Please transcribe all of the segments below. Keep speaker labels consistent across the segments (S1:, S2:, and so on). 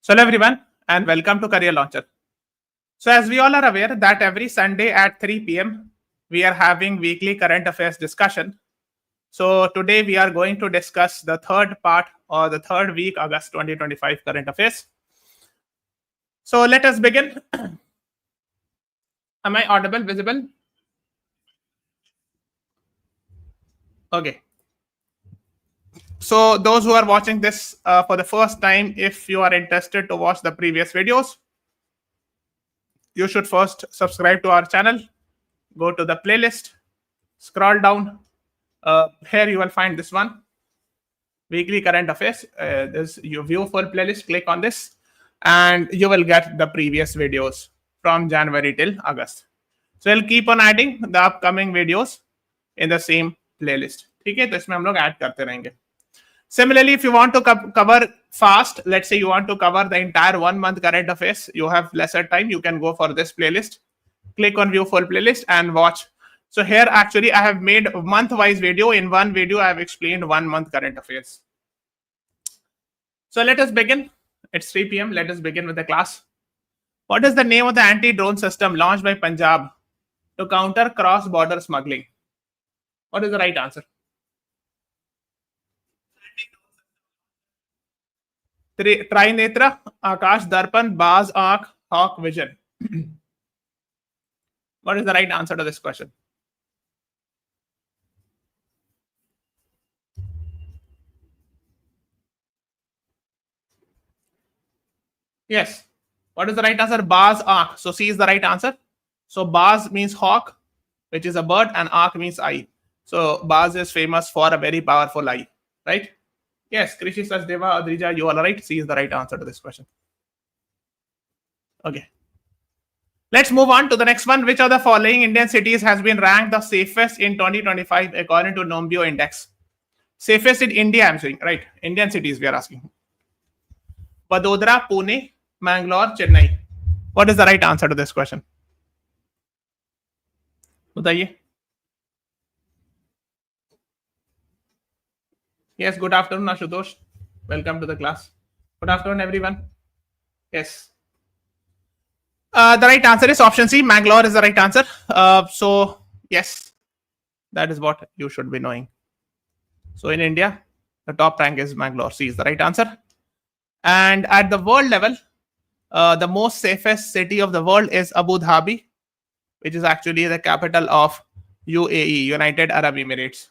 S1: So hello everyone and welcome to Career Launcher. So as we all are aware that every Sunday at 3 p.m. we are having weekly current affairs discussion. So today we are going to discuss the third part or the third week August 2025 current affairs. So let us begin. Am I audible, visible? Okay. So those who are watching this for the first time, if you are interested to watch the previous videos, you should first subscribe to our channel, go to the playlist, scroll down. Here you will find this one, weekly current affairs. This you view full playlist, click on this, and you will get the previous videos from January till August. So I'll keep on adding the upcoming videos in the same playlist. ठीक है, तो इसमें हम लोग add करते रहेंगे. Similarly, if you want to cover fast, let's say you want to cover the entire 1 month current affairs, you have lesser time, you can go for this playlist, click on view full playlist and watch. So here actually I have made a month-wise video. In one video, I have explained 1 month current affairs. So let us begin. It's 3 p.m. Let us begin with the class. What is the name of the anti-drone system launched by Punjab to counter cross-border smuggling? What is the right answer? Trinetra, Akash Darpan, Baz Aankh, Hawk Vision. What is the right answer to this question? Yes. What is the right answer? Baz Aankh. So C is the right answer. So Baz means hawk, which is a bird, and Aankh means eye. So Baz is famous for a very powerful eye, right? Yes, Krishi Sachdeva, Adrija, you are right. C is the right answer to this question. Okay. Let's move on to the next one. Which of the following Indian cities has been ranked the safest in 2025 according to Nombio Index? Safest in India, I'm saying, right? Indian cities we are asking. Vadodara, Pune, Mangalore, Chennai. What is the right answer to this question? बताइए. Yes, good afternoon, Ashutosh. Welcome to the class. Good afternoon, everyone. Yes. The right answer is option C. Mangalore is the right answer. So, yes, that is what you should be knowing. So, in India, the top rank is Mangalore. C is the right answer. And at the world level, the most safest city of the world is Abu Dhabi, which is actually the capital of UAE, United Arab Emirates.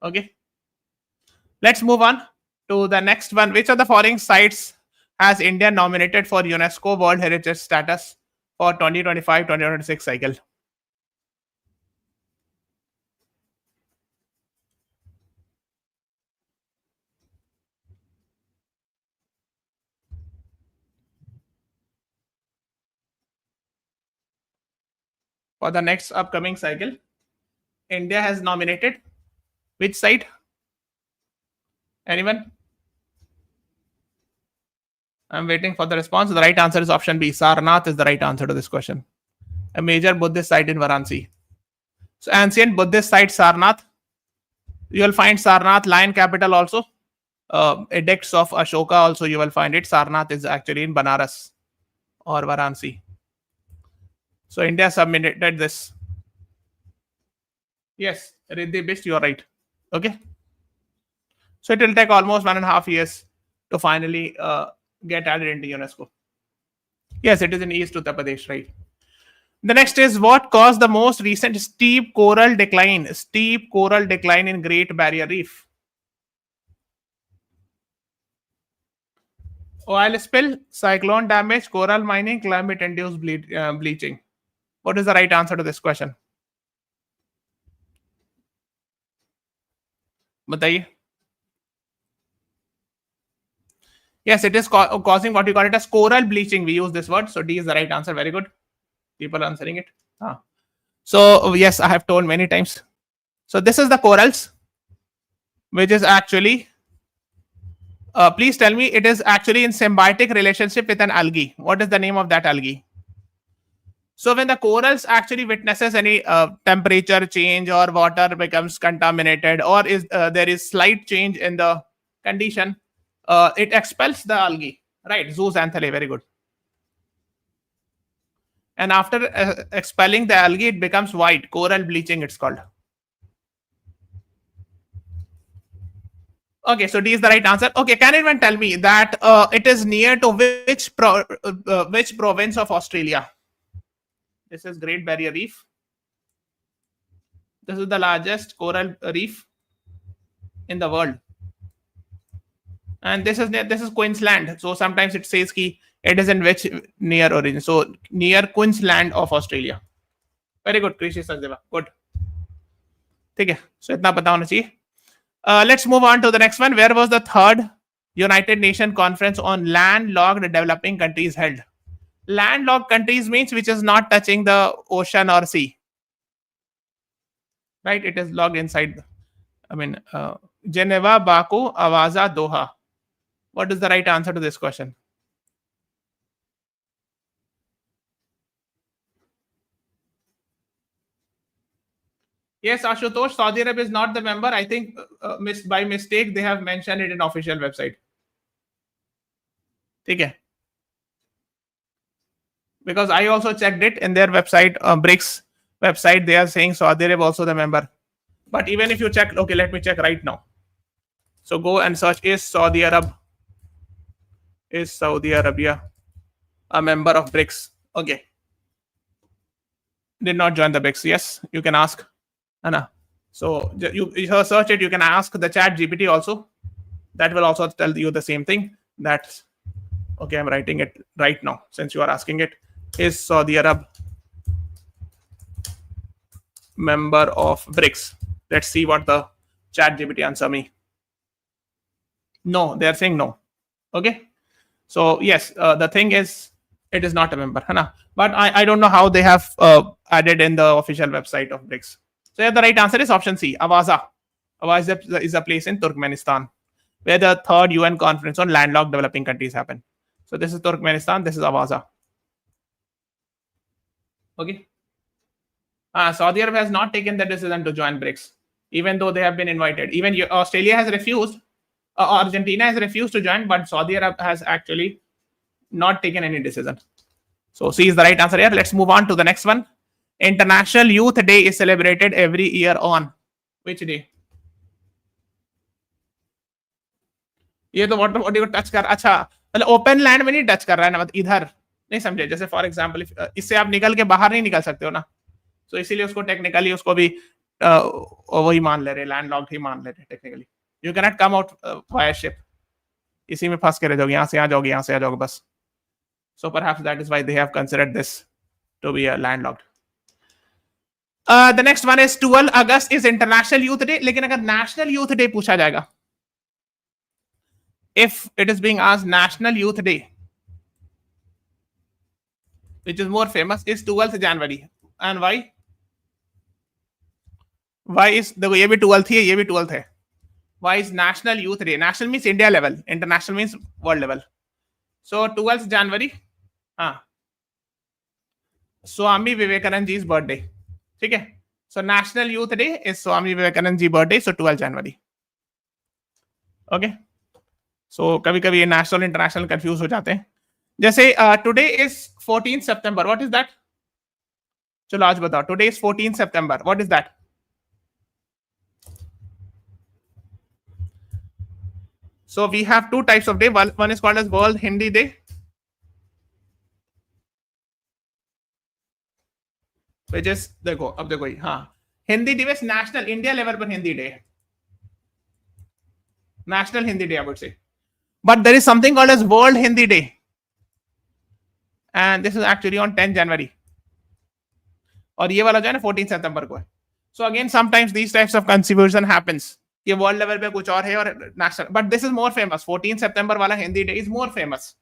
S1: Okay. Let's move on to the next one. Which of the following sites has India nominated for UNESCO World Heritage status for 2025-2026 cycle? For the next upcoming cycle, India has nominated which site? Anyone? I'm waiting for the response. The right answer is option B. Sarnath is the right answer to this question. A major Buddhist site in Varanasi. So ancient Buddhist site Sarnath. You will find Sarnath, lion capital also. Edicts of Ashoka also you will find it. Sarnath is actually in Banaras or Varanasi. So India submitted this. Yes, Riddhi Bisht, you are right. Okay. So it will take almost 1.5 years to finally get added into UNESCO. Yes, it is in East Uttar Pradesh, right? The next is what caused the most recent steep coral decline? Steep coral decline in Great Barrier Reef. Oil spill, cyclone damage, coral mining, climate-induced bleaching. What is the right answer to this question? बताइए. Yes, it is causing what you call it as coral bleaching. We use this word. So D is the right answer. Very good. People answering it. So yes, I have told many times. So this is the corals, which is actually, please tell me, it is actually in symbiotic relationship with an algae. What is the name of that algae? So when the corals actually witnesses any temperature change or water becomes contaminated or there is slight change in the condition, it expels the algae. Right, zooxanthellae, very good. And after expelling the algae, it becomes white. Coral bleaching, it's called. Okay, so D is the right answer. Okay, can anyone tell me that it is near to which province of Australia? This is Great Barrier Reef. This is the largest coral reef in the world, and this is Queensland. So sometimes it says ki it is in which near origin. So near Queensland of Australia. Very good, Krishi Sachdeva. Good. ठीक है, so इतना पता होना चाहिए. Let's move on to the next one. Where was the third United Nations Conference on Landlocked Developing Countries held? Landlocked countries means which is not touching the ocean or sea. Right? It is locked inside. Geneva, Baku, Awaza, Doha. What is the right answer to this question? Yes, Ashutosh, Saudi Arabia is not the member. I think by mistake they have mentioned it in official website. Okay. Because I also checked it in their website, BRICS website. They are saying Saudi Arabia also the member. But even if you check, okay, let me check right now. So go and search, is Saudi Arabia a member of BRICS? Okay. Did not join the BRICS. Yes, you can ask. Anna. So you search it, you can ask the chat GPT also. That will also tell you the same thing. That's okay. I'm writing it right now since you are asking it. Is Saudi Arabia member of BRICS? Let's see what the chat GPT answer me. No, they are saying no. Okay. So yes, the thing is, it is not a member. But I don't know how they have added in the official website of BRICS. So the right answer is option C, Awaza. Awaza is a place in Turkmenistan where the third UN conference on landlocked developing countries happen. So this is Turkmenistan, this is Awaza. Okay. Saudi Arabia has not taken the decision to join BRICS, even though they have been invited. Even Australia has refused, Argentina has refused to join, but Saudi Arabia has actually not taken any decision. So C is the right answer here. Let's move on to the next one. International Youth Day is celebrated every year on which day? ये तो water body को touch कर, अच्छा मतलब open land में नहीं touch कर रहा है ना, मतलब इधर नहीं समझे. जैसे फॉर एग्जांपल इससे आप निकल के बाहर नहीं निकल सकते हो ना, तो इसीलिए उसको टेक्निकली उसको भी वही मान ले रहे, लैंड लॉक्ड ही मान ले रहे technically. You can not come out via ship, इसी में फंस के रह जाओगे, यहाँ से आ जाओगे, यहाँ से आ जाओगे बस. So perhaps that is why they have considered this to be a landlocked. The next one is 12 August is International Youth Day. लेकिन अगर National Youth Day पूछा जाएगा, if it is being asked National Youth Day, which is more famous, is 12th January. And why? Why is देखो ये भी 12th ही है, ये भी 12th है. Why is National Youth Day? National means India level, international means world level. So 12th January, Swami Vivekanand ji's birthday. ठीक है. So National Youth Day is Swami Vivekanand ji birthday, so 12 January. Okay. So कभी कभी ये national international confuse हो जाते हैं. जैसे today is 14th September. What is that? चलो आज बताओ. Today is 14th September. What is that? So we have two types of day. One is called as World Hindi Day, which is देखो अब देखो ये हिंदी दिवस नेशनल इंडिया लेवल पर Hindi day, national Hindi day I would say. But there is something called as World Hindi Day, and this is actually on 10 January. और ये वाला जो है ना 14 सितंबर को है. So again sometimes these types of confusion happens. ये वर्ल्ड लेवल पे कुछ और है और national, but this is more famous. 14 सितंबर वाला Hindi day is more famous.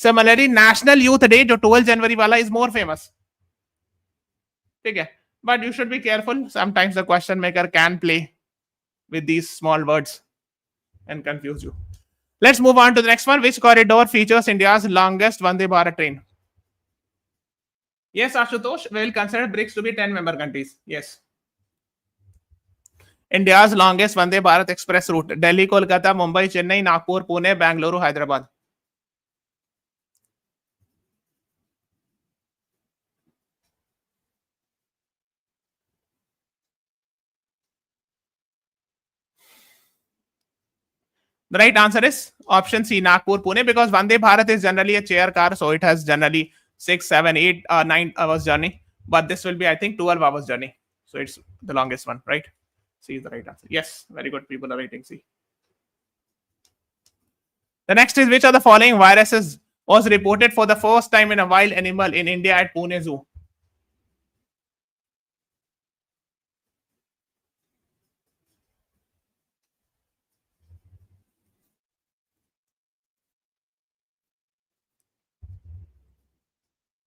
S1: Similarly national youth day जो 12 जनवरी वाला इज मोर फेमस. ठीक है, but you should be careful. Sometimes the question maker can play with these small words and confuse you. Let's move on to the next one. Which corridor features India's longest Vande Bharat train? Yes, Ashutosh, we will consider BRICS to be 10 member countries. Yes. India's longest Vande Bharat express route: Delhi, Kolkata, Mumbai, Chennai, Nagpur, Pune, Bangalore, Hyderabad. The right answer is option C, Nagpur, Pune, because Vande Bharat is generally a chair car, so it has generally 6, 7, 8, 9 hours journey. But this will be, I think, 12 hours journey. So it's the longest one, right? C is the right answer. Yes, very good. People are waiting. C. The next is, which of the following viruses was reported for the first time in a wild animal in India at Pune Zoo?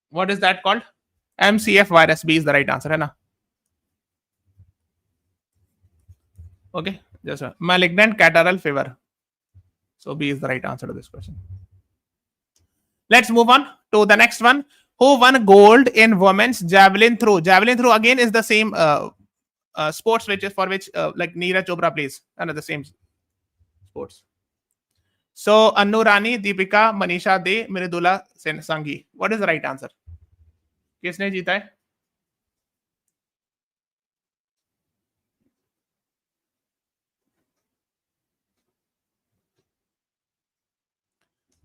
S1: What is that called? MCF virus. B is the right answer, है ना? Okay, just a malignant catarrhal fever. So B is the right answer to this question. Let's move on to the next one. Who won gold in women's javelin throw? Javelin throw again is the same sports which is for which like Neeraj Chopra plays, and the same sports. So Annu Rani, Deepika, Manisha De, Mridula Sanghi. What is the right answer? किसने जीता है?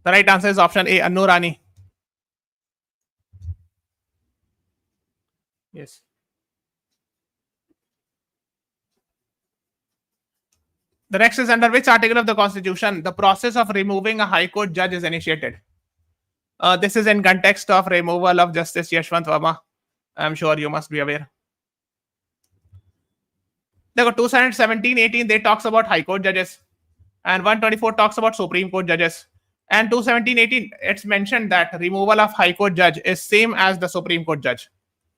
S1: The right answer is option A, Annu Rani. Yes. The next is, under which article of the Constitution the process of removing a High Court judge is initiated? This is in context of removal of Justice Yashwant Verma. I'm sure you must be aware. देखो 217, 18 they talks about High Court judges, and 124 talks about Supreme Court judges. And 217, 18 it's mentioned that removal of High Court judge is same as the Supreme Court judge.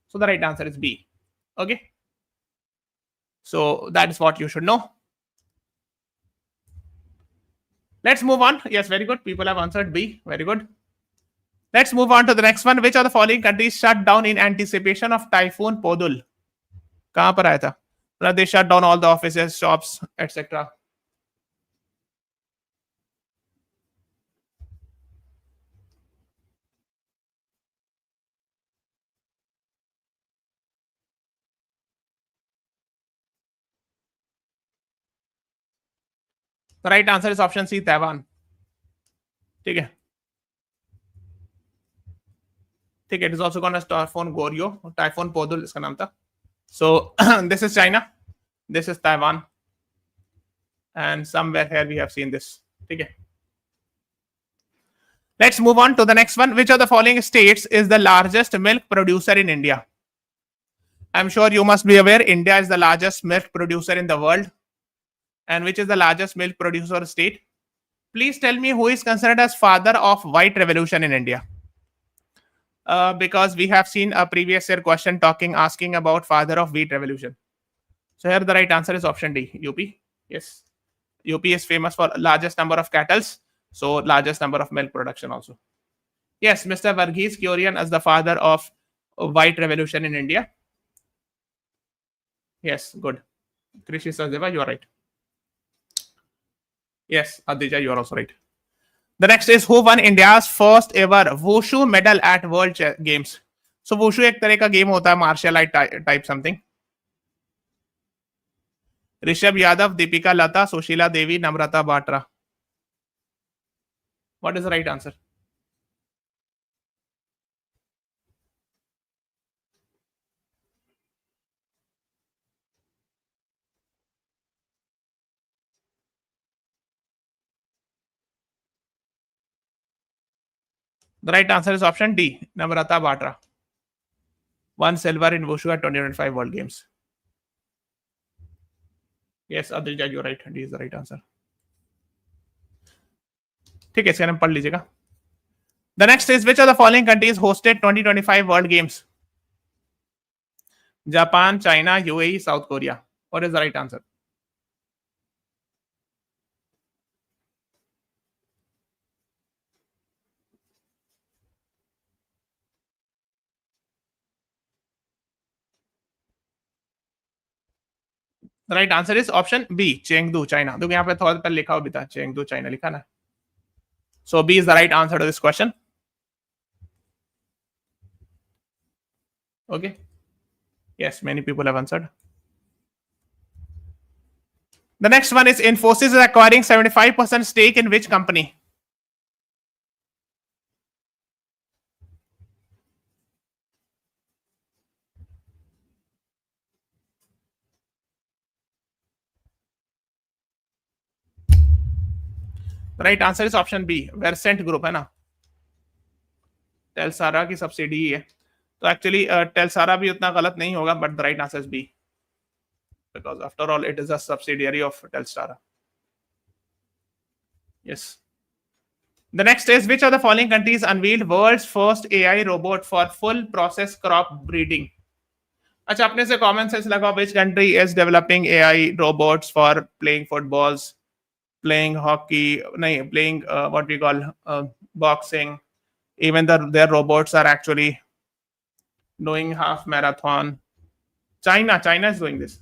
S1: So the right answer is B. Okay. So that is what you should know. Let's move on. Yes, very good. People have answered B. Very good. Let's move on to the next one. Which of the following countries shut down in anticipation of Typhoon Podul? कहाँ पर आया था? They shut down all the offices, shops, etc. The right answer is option C, Taiwan. ठीक है. ठीक है. It is also called as Typhoon Goryeo. Typhoon Podul इसका नाम था. So this is China. This is Taiwan. And somewhere here we have seen this. ठीक है. Let's move on to the next one. Which of the following states is the largest milk producer in India? I'm sure you must be aware India is the largest milk producer in the world. And which is the largest milk producer state? Please tell me who is considered as father of white revolution in India. Because we have seen a previous year question asking about father of wheat revolution. So here the right answer is option D, UP. Yes. UP is famous for largest number of cattle, so largest number of milk production also. Yes, Mr. Varghese Kurian as the father of white revolution in India. Yes, good. Krishi Sachdeva, you are right. Yes, Aditya, you are also right. The next is, who won India's first ever Wushu medal at World Games? So Wushu एक तरह का game होता है, martial art type something. Rishabh Yadav, Deepika Lata, Sushila Devi, Namrata Batra. What is the right answer? The right answer is option D, Namrata Batra. Won silver in Wushu at 2025 World Games. Yes, Aditya, you're right. D is the right answer. ठीक है, इसका नाम पढ़ लीजिएगा. The next is, which of the following countries hosted 2025 World Games? Japan, China, UAE, South Korea. What is the right answer? The right answer is option B, Chengdu, China. देखो यहाँ पे थोड़ा पहले लिखा हुआ भी था, Chengdu, China लिखा ना. So B is the right answer to this question. Okay. Yes, many people have answered. The next one is Infosys is acquiring 75% stake in which company? The right answer is option B, Versant Group है ना, टेलसारा की subsidy ही है. तो actually टेलसारा भी उतना गलत नहीं होगा, but the right answer is B, because after all it is a subsidiary of Telstar. Yes. The next is, which of the following countries unveiled world's first AI robot for full process crop breeding? अच्छा, अपने से common sense लगाओ. which country is developing AI robots for playing footballs, playing hockey, nahi, playing what we call boxing. Even their robots are actually doing half marathon. China is doing this.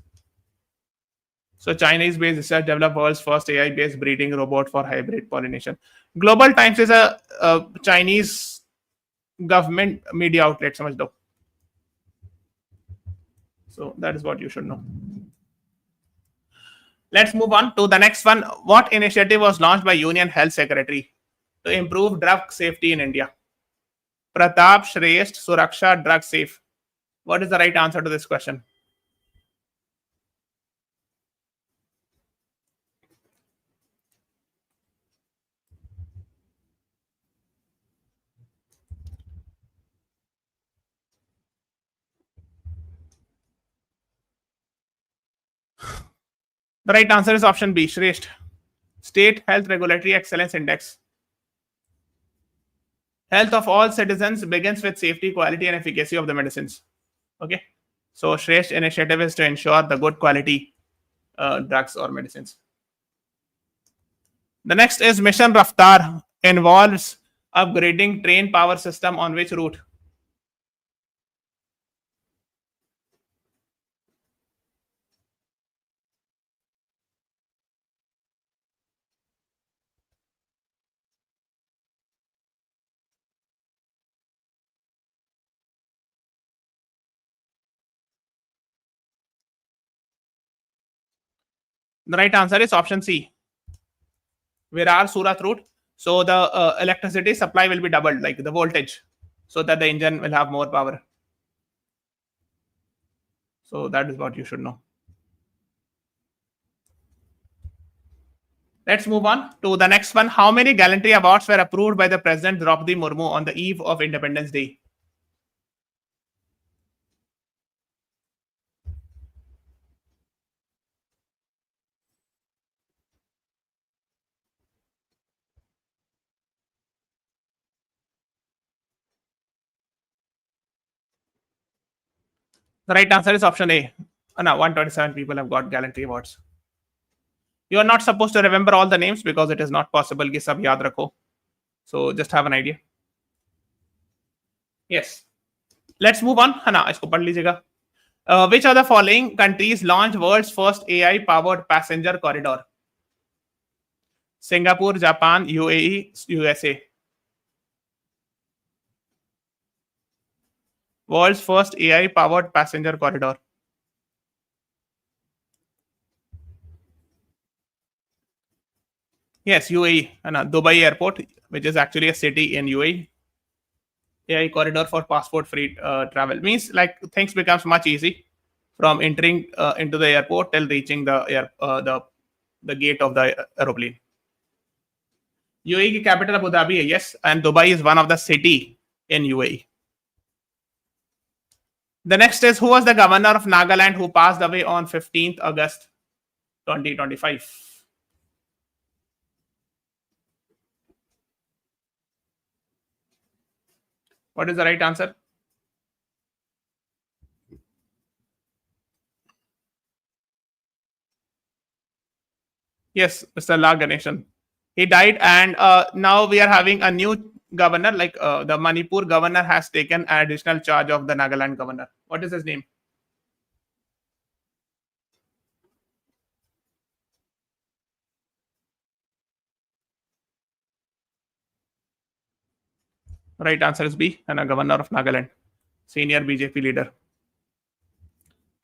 S1: So Chinese-based research developed world's first AI-based breeding robot for hybrid pollination. Global Times is a Chinese government media outlet, समझ लो. So that is what you should know. Let's move on to the next one. What initiative was launched by Union Health Secretary to improve drug safety in India? Pratap Shrestha Suraksha Drug Safe. What is the right answer to this question? The right answer is option B, Shrestha. State Health Regulatory Excellence Index. Health of all citizens begins with safety, quality, and efficacy of the medicines. Okay. So Shrestha initiative is to ensure the good quality drugs or medicines. The next is Mission Raftar involves upgrading train power system on which route? The right answer is option C, Virar Surat route. So the electricity supply will be doubled, like the voltage, so that the engine will have more power. So that is what you should know. Let's move on to the next one. How many gallantry awards were approved by the President Draupadi Murmu on the eve of Independence Day? The right answer is option A. No, 127 people have got gallantry awards. You are not supposed to remember all the names because it is not possible कि सब याद रखो. So just have an idea. Yes. Let's move on. है ना, इसको पढ़ लीजिएगा. Which of the following countries launched world's first AI-powered passenger corridor? Singapore, Japan, UAE, USA. World's first AI-powered passenger corridor. Yes, UAE, Dubai Airport, which is actually a city in UAE. AI corridor for passport-free travel means like things becomes much easy from entering into the airport till reaching the gate of the aeroplane. UAE की capital Abu Dhabi है, yes, and Dubai is one of the city in UAE. The next is, who was the governor of Nagaland who passed away on 15th August 2025? What is the right answer? Yes, Mr. La Ganeshan. He died, and now we are having a new governor, like the Manipur governor has taken additional charge of the Nagaland governor. What is his name? Right answer is B, and a governor of Nagaland, senior BJP leader.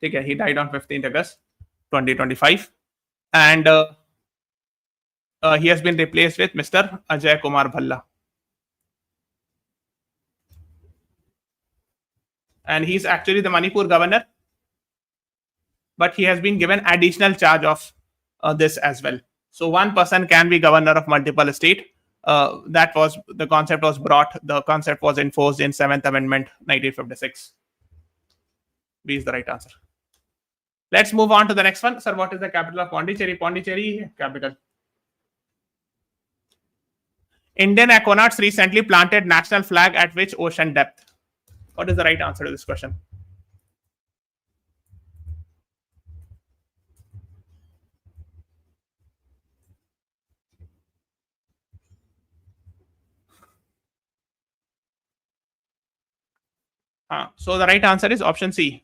S1: Okay, he died on 15th August 2025. and he has been replaced with Mr. Ajay Kumar Bhalla. And he's actually the Manipur governor, but he has been given additional charge of this as well. So one person can be governor of multiple state. That was the concept was brought. The concept was enforced in 7th Amendment, 1956. B is the right answer. Let's move on to the next one. Sir, what is the capital of Pondicherry? Pondicherry capital. Indian aquanauts recently planted national flag at which ocean depth? What is the right answer to this question? So the right answer is option C.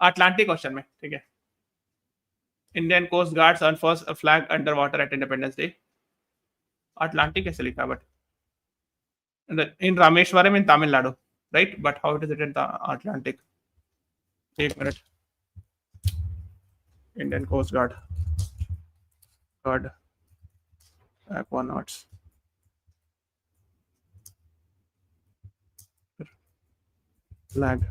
S1: Atlantic Ocean में, ठीक है. Indian Coast Guards unfurls a flag underwater at Independence Day. Atlantic कैसे लिखा but in Rameshwaram in Tamil Nadu, right? But how is it in the Atlantic? एक minute. Indian Coast Guard. Aquanauts. Flag.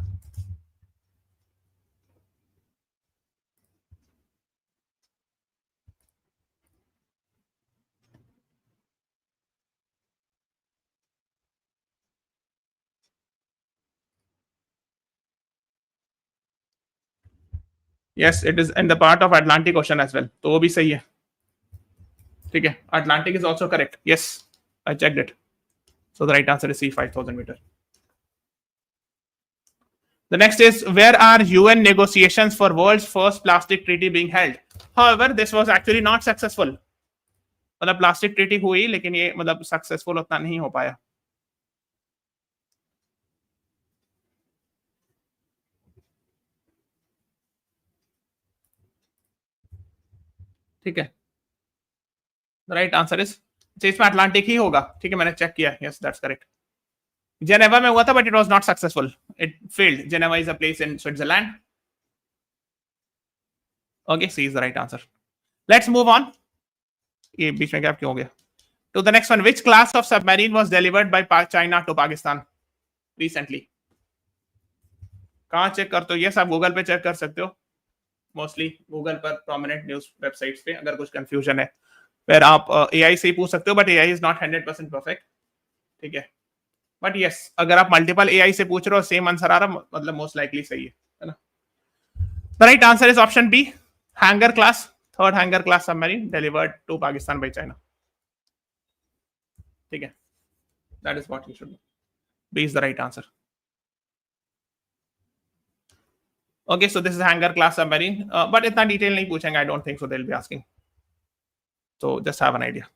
S1: Yes, it is in the part of Atlantic Ocean as well. तो वो भी सही है. ठीक है. Atlantic is also correct. Yes, I checked it. So the right answer is C, 5,000 meter. The next is, where are UN negotiations for world's first plastic treaty being held? However, this was actually not successful. मतलब plastic treaty हुई लेकिन ये मतलब successful उतना नहीं हो पाया. ठीक है. The right answer is, इसमें अटलांटिक ही होगा. ठीक है, मैंने चेक किया. Yes, that's correct. जेनेवा में हुआ था but it was not successful. It failed. Geneva is a place in Switzerland. Okay, C is the right answer. Let's move on. ये बीच में गैप क्यों हो गया? To the next one, which class of submarine was delivered by China to Pakistan recently? कहाँ check करते हो? Yes, आप Google पे चेक कर सकते हो. मोस्टली गूगल पर प्रोमिनेंट न्यूज वेबसाइट्स पे अगर कुछ कंफ्यूजन है फिर आप एआई से ही पूछ सकते हो, but AI is not 100% perfect. ठीक है, बट यस अगर आप मल्टीपल एआई से पूछ रहे हो सेम आंसर आ रहा मतलब मोस्ट लाइकली सही है ना. The right answer is option B, hangar class, third hangar class submarine delivered to Pakistan by China. ठीक है, that is what you should know. B is the right answer. Okay, so this is hangar class submarine, but इतना detail नहीं पूछेंगे. I don't think so they'll be asking. So just have an idea.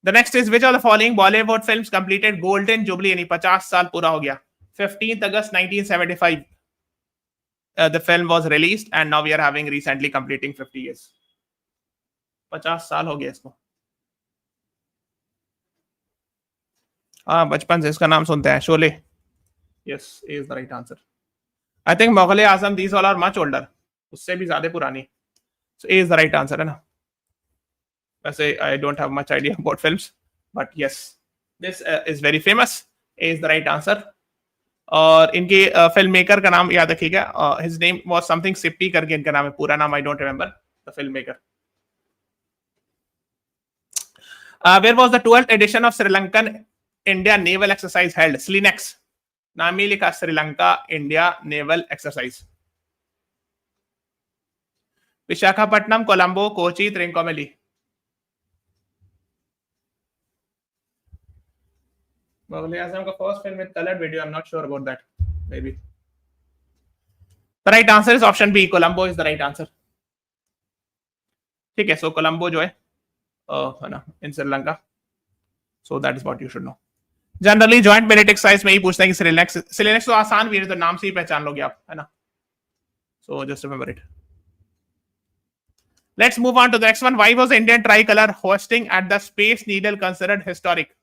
S1: The next is, which of the following Bollywood films completed golden jubilee? यानी 50 साल पूरा हो गया. 15th August 1975 the film was released and now we are having recently completing 50 years. 50 साल हो गया इसको. हाँ, बचपन से इसका नाम सुनते हैं. Sholay. Yes, is the right answer. I think Mughal Azam, these all are much older. उससे भी ज्यादा पुरानी. So A is the right answer है ना. वैसे I don't have much idea about films, but yes, this is very famous. A is the right answer. और इनके film maker का नाम याद रखिएगा. His name was something Sippy करके इनका नाम है. पूरा नाम I don't remember. The film maker. Where was the 12th edition of Sri Lankan India Naval Exercise held? SLINEX. नाम ही लिखा, Sri Lanka India naval exercise. Visakhapatnam, Colombo, Kochi, Trincomalee. Mughal Azam का first film with coloured video. I am not sure about that. Maybe. The right answer is option B, Colombo is the right answer. ठीक है, so Colombo जो है ना in Sri Lanka. So that is what you should know. Generally joint military exercise में ही पूछते हैं कि सिलेनेक्स तो आसान भी है, तो नाम से ही पहचान लोगे आप, है ना. So just remember it. Let's move on to the next one. Why was Indian tricolour hosting at the space needle considered historic?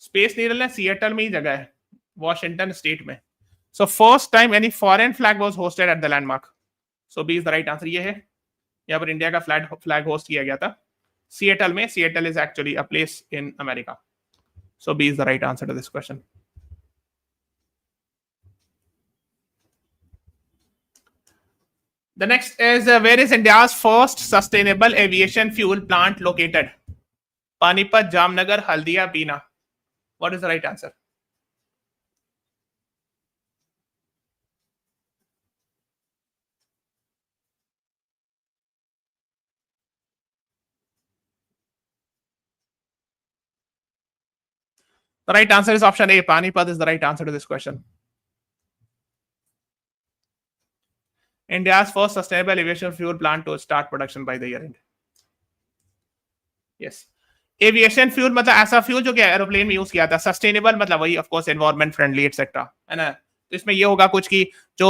S1: Space needle है सिएटल में ही जगह है, वॉशिंगटन स्टेट में. So first time any foreign flag was hosted at the landmark. So B is the right answer. ये है, यहाँ पर इंडिया का फ्लैग होस्ट किया गया था सिएटल में. Seattle is actually a place in America. So B is the right answer to this question. The next is where is India's first sustainable aviation fuel plant located? Panipat, Jamnagar, Haldia, Bina. What is the right answer? The right answer is option A. Panipat is the right answer to this question. India's first sustainable aviation fuel plant to start production by the year end. Yes. Aviation fuel मतलब ऐसा fuel जो कि aeroplane में use किया था. Sustainable मतलब वही of course environment friendly etcetera, है ना. तो इसमें ये होगा कुछ की जो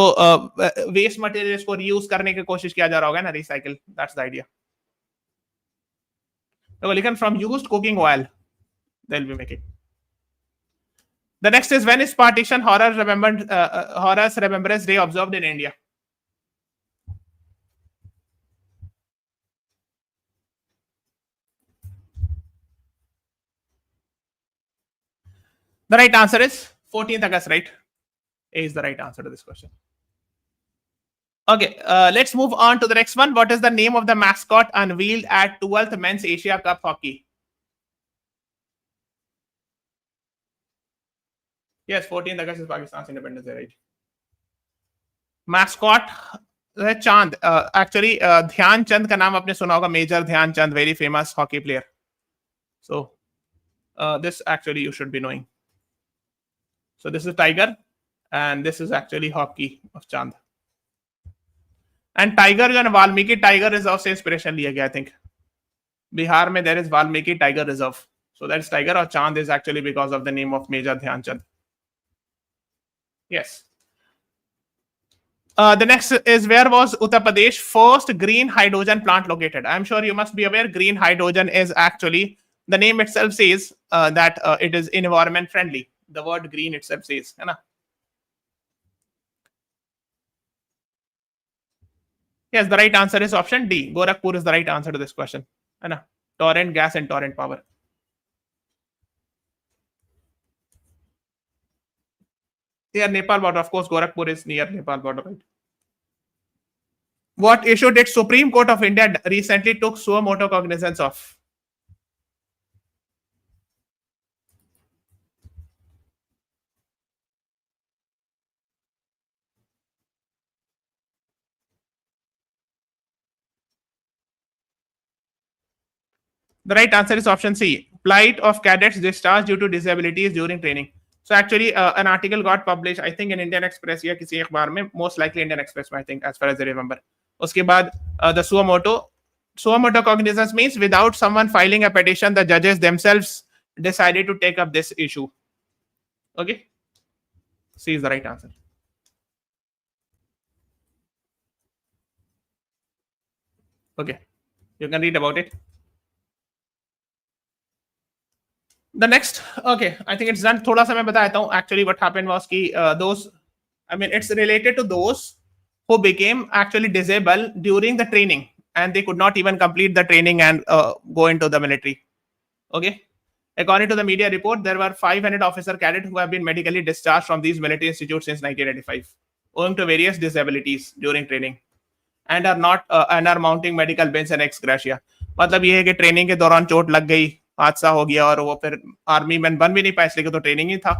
S1: वेस्ट मटेरियल्स को रीयूज करने की कोशिश किया जा रहा होगा ना, रिसाइकिल. That's the idea. तो लिखन from used cooking oil they will be making. The next is when is partition horrors remembrance day observed in India? The right answer is 14th August, right? A is the right answer to this question. Okay, let's move on to the next one. What is the name of the mascot unveiled at 12th Men's Asia Cup Hockey? Yes, 14th August is Pakistan's Independence Day, right? Mascot चांद. Actually, ध्यान चंद का नाम आपने सुना होगा. Major ध्यान चंद, very famous hockey player. So, this actually you should be knowing. So this is Tiger, and this is actually hockey of Chand. And Tiger जो है वाल्मीकि टाइगर रिजर्व से इंस्पिरेशन लिया गया. आई थिंक बिहार में there is Valmiki tiger reserve, so that is tiger. और Chand is actually because of the name of major Dhyanchand. Yes. The next is where was Uttar Pradesh first green hydrogen plant located? I'm sure you must be aware green hydrogen is actually, the name itself says that it is environment friendly. The word green itself says, है ना. Yes, the right answer is option D. Gorakhpur is the right answer to this question, है ना. Torrent gas and torrent power. Near Nepal border, of course. Gorakhpur is near Nepal border, right? What issue did Supreme Court of India recently took suo motu cognizance of? The right answer is option C. Plight of cadets discharged due to disabilities during training. So actually, an article got published, I think, in Indian Express या किसी अखबार में, most likely Indian Express में, I think, as far as I remember. उसके बाद the suo motu cognizance means without someone filing a petition, the judges themselves decided to take up this issue. Okay, C is the right answer. Okay, you can read about it. The next, okay, I think it's done. थोड़ा सा मैं बताता हूँ. Actually, what happened was कि those, I mean, it's related to those who became actually disabled during the training and they could not even complete the training and go into the military. Okay, according to the media report, there were 500 officer cadets who have been medically discharged from these military institutes since 1985, owing to various disabilities during training, and are not and are mounting medical bins and ex gratia. मतलब ये है कि training के दौरान चोट लग गई, हादसा हो गया और वो फिर आर्मी मैन बन भी नहीं पाए इसलिए कि तो ट्रेनिंग ही था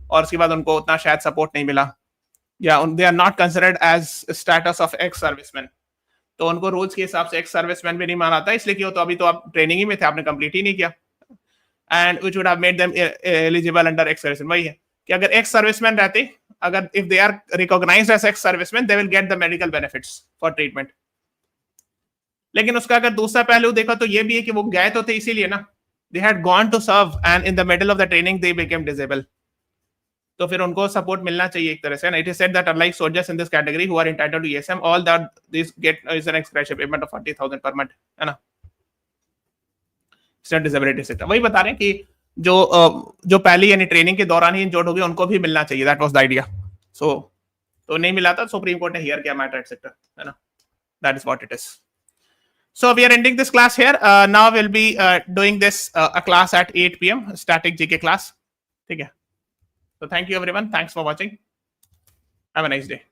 S1: और उसके बाद उनको उतना शायद सपोर्ट नहीं मिला, या they are not considered as status of ex serviceman. तो उनको रूल्स के हिसाब से एक्स सर्विसमैन भी नहीं माना था, इसलिए कि तो अभी तो आप ट्रेनिंग ही में थे, आपने कंप्लीट ही नहीं किया. And which would have made them eligible under ex serviceman. वही है कि अगर एक्स सर्विसमैन रहते, अगर if they are recognised as ex serviceman, they will get the medical benefits for treatment. लेकिन उसका अगर दूसरा पहलू देखा तो ये भी है कि वो गए तो थे इसीलिए ना, they had gone to serve and in the middle of the training they became disabled. तो फिर उनको सपोर्ट मिलना चाहिए एक तरह से. It is said that unlike soldiers in this category who are entitled to ESM, all that these get is an extra payment of 40,000 per month, है ना. Disability system. वही बता रहे हैं कि जो पहली यानी ट्रेनिंग के दौरान ही इंजर्ड हो गए उनको भी मिलना चाहिए, दैट वाज द आइडिया। सो तो नहीं मिला था, सुप्रीम कोर्ट ने हियर किया मैटर एटसेट्रा, है ना, that is what it is. So we are ending this class here. Now we'll be doing this a class at 8 p.m. static GK class. ठीक है, so thank you everyone, thanks for watching, have a nice day.